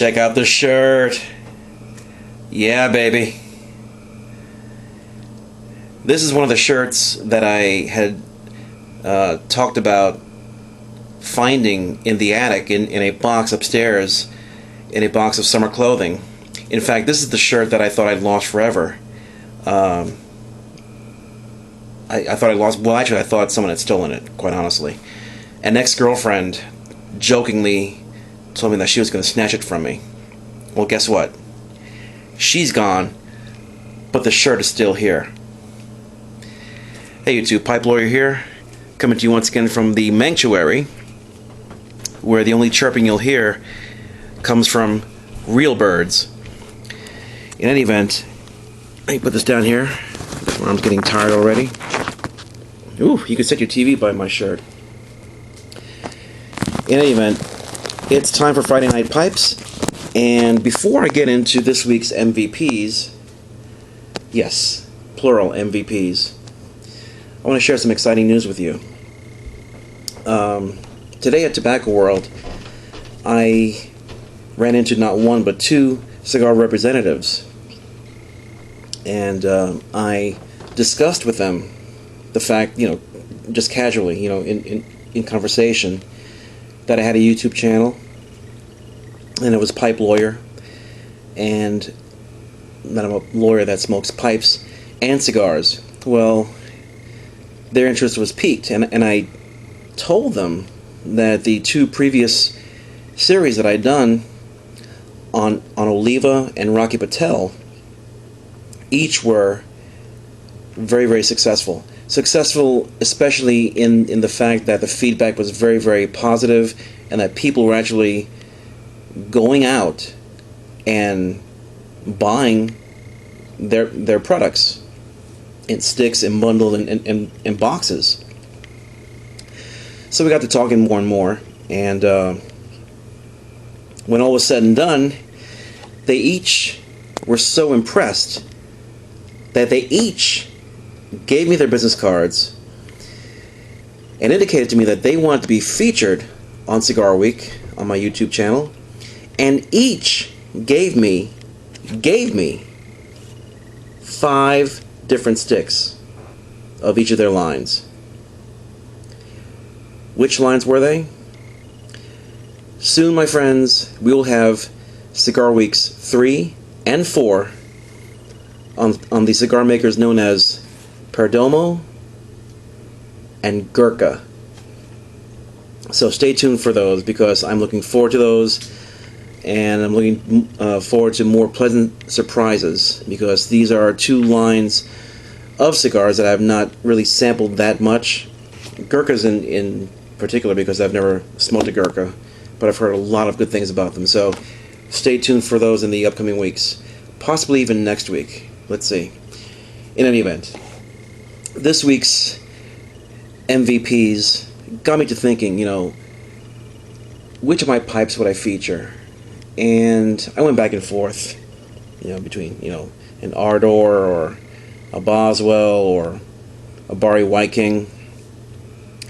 Check out the shirt. Yeah, baby. This is one of the shirts that I had talked about finding in the attic in a box upstairs, in a box of summer clothing. In fact, this is the shirt that I thought I'd lost forever. I thought I lost, well, actually I thought someone had stolen it, quite honestly. An ex-girlfriend jokingly told me that she was going to snatch it from me. Well, guess what? She's gone, but the shirt is still here. Hey YouTube, Pipe Lawyer here, coming to you once again from the Manctuary, where the only chirping you'll hear comes from real birds. In any event, let me put this down here. My arm's getting tired already. Ooh, you can set your TV by my shirt. In any event, it's time for Friday Night Pipes, and before I get into this week's MVPs, yes, plural MVPs, I want to share some exciting news with you. Today at Tobacco World, I ran into not one but two cigar representatives, and I discussed with them the fact, just casually, in conversation, that I had a YouTube channel, and it was Pipe Lawyer, and that I'm a lawyer that smokes pipes and cigars. Well, their interest was piqued, and I told them that the two previous series that I'd done on Oliva and Rocky Patel, each were very, very successful. Successful especially in the fact that the feedback was very, very positive, and that people were actually going out and buying their products in sticks and bundled in boxes. So we got to talking more and more, and when all was said and done, they each were so impressed that they each gave me their business cards and indicated to me that they wanted to be featured on Cigar Week on my YouTube channel, and each gave me 5 different sticks of each of their lines. Which lines were they? Soon, my friends, we will have Cigar Weeks 3 and 4 on the cigar makers known as Perdomo and Ghurka. So stay tuned for those, because I'm looking forward to those, and I'm looking forward to more pleasant surprises, because these are 2 lines of cigars that I have not really sampled that much. Ghurkas in particular, because I've never smoked a Ghurka, but I've heard a lot of good things about them. So stay tuned for those in the upcoming weeks, possibly even next week. Let's see. In any event, this week's MVPs got me to thinking, which of my pipes would I feature? And I went back and forth, between, an Ardor or a Boswell or a Barry White King.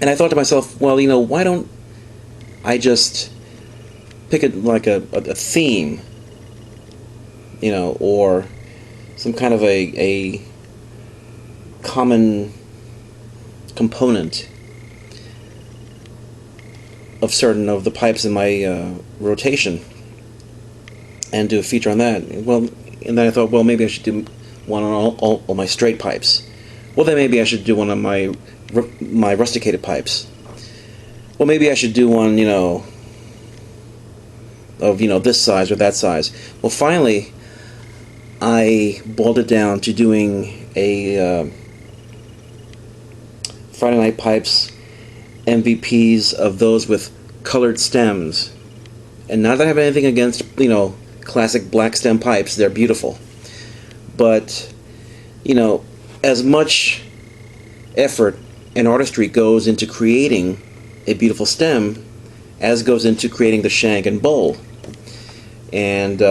And I thought to myself, well, why don't I just pick a theme, or some kind of a common component of certain of the pipes in my rotation, and do a feature on that. Well, and then I thought, well, maybe I should do one on all my straight pipes. Well, then maybe I should do one on my rusticated pipes. Well, maybe I should do one, of this size or that size. Well, finally, I boiled it down to doing a Friday Night Pipes MVPs of those with colored stems. And not that I have anything against, classic black stem pipes. They're beautiful. But, as much effort and artistry goes into creating a beautiful stem as goes into creating the shank and bowl. And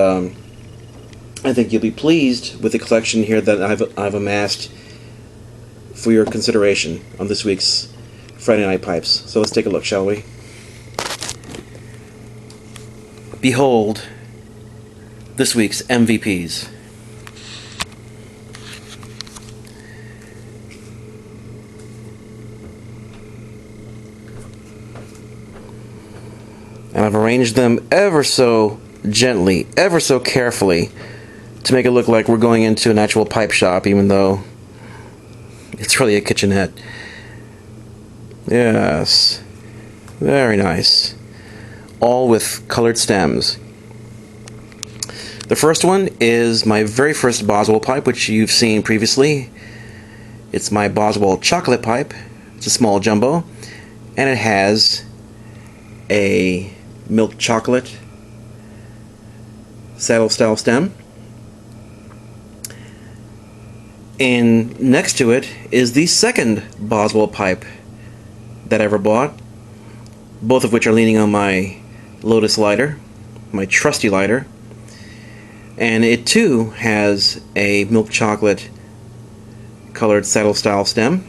I think you'll be pleased with the collection here that I've amassed for your consideration on this week's Friday Night Pipes. So let's take a look, shall we? Behold, this week's MVPs. And I've arranged them ever so gently, ever so carefully, to make it look like we're going into an actual pipe shop, even though it's really a kitchenette. Yes, very nice. All with colored stems. The first one is my very first Boswell pipe, which you've seen previously. It's my Boswell chocolate pipe. It's a small jumbo, and it has a milk chocolate saddle style stem. And next to it is the second Boswell pipe that I ever bought, both of which are leaning on my Lotus lighter, my trusty lighter. And it too has a milk chocolate colored saddle style stem.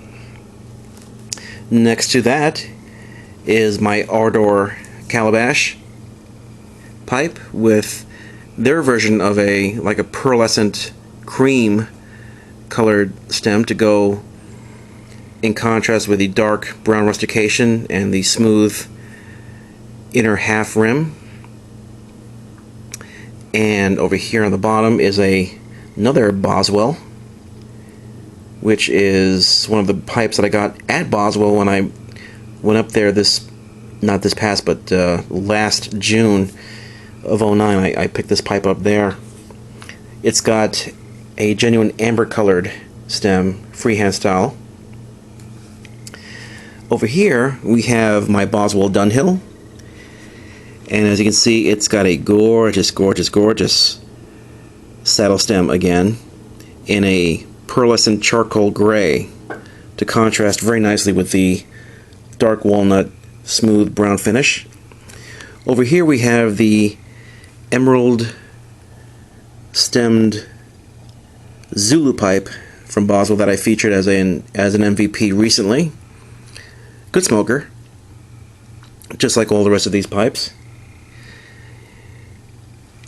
Next to that is my Ardor Calabash pipe with their version of a pearlescent cream colored stem to go in contrast with the dark brown rustication and the smooth inner half rim. And over here on the bottom is another Boswell, which is one of the pipes that I got at Boswell when I went up there last June of '09. I picked this pipe up there. It's got a genuine amber colored stem, freehand style. Over here we have my Boswell Dunhill, and as you can see, it's got a gorgeous, gorgeous, gorgeous saddle stem again in a pearlescent charcoal gray to contrast very nicely with the dark walnut smooth brown finish. Over here we have the emerald stemmed Zulu pipe from Boswell that I featured as an MVP recently. Good smoker, just like all the rest of these pipes.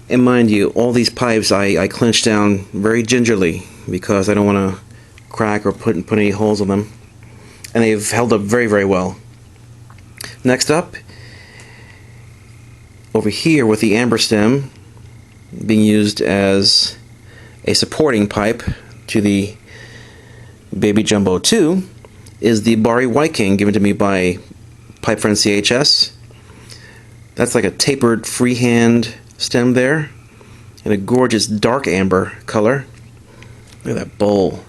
And mind you, all these pipes I clench down very gingerly because I don't want to crack or put any holes in them, and they've held up very, very well. Next up, over here with the amber stem being used as a supporting pipe to the Baby Jumbo 2 is the Bari White King given to me by Pipe Friend CHS. That's like a tapered freehand stem there in a gorgeous dark amber color. Look at that bowl.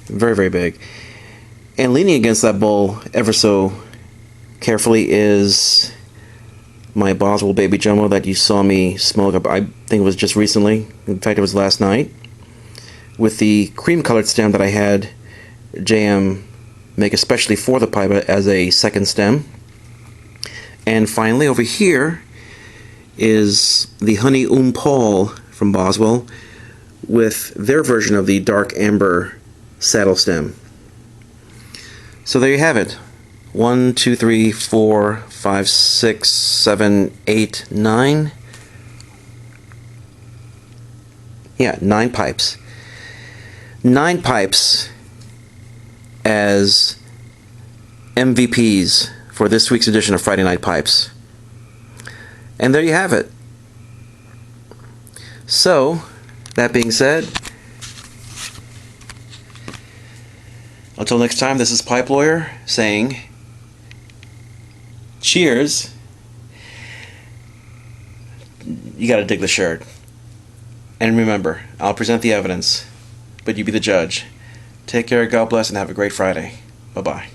Very, very big. And leaning against that bowl ever so carefully is my Boswell Baby Jumbo that you saw me smoke up, I think it was just recently. In fact, it was last night. With the cream colored stem that I had JM make especially for the pipe as a second stem. And finally, over here is the Honey Paul from Boswell with their version of the dark amber saddle stem. So there you have it. 1, 2, 3, 4, 5, 6, 7, 8, 9. Yeah, 9 pipes. 9 pipes as MVPs for this week's edition of Friday Night Pipes. And there you have it. So, that being said, until next time, this is Pipe Lawyer saying cheers. You gotta dig the shirt. And remember, I'll present the evidence, but you be the judge. Take care, God bless, and have a great Friday. Bye-bye.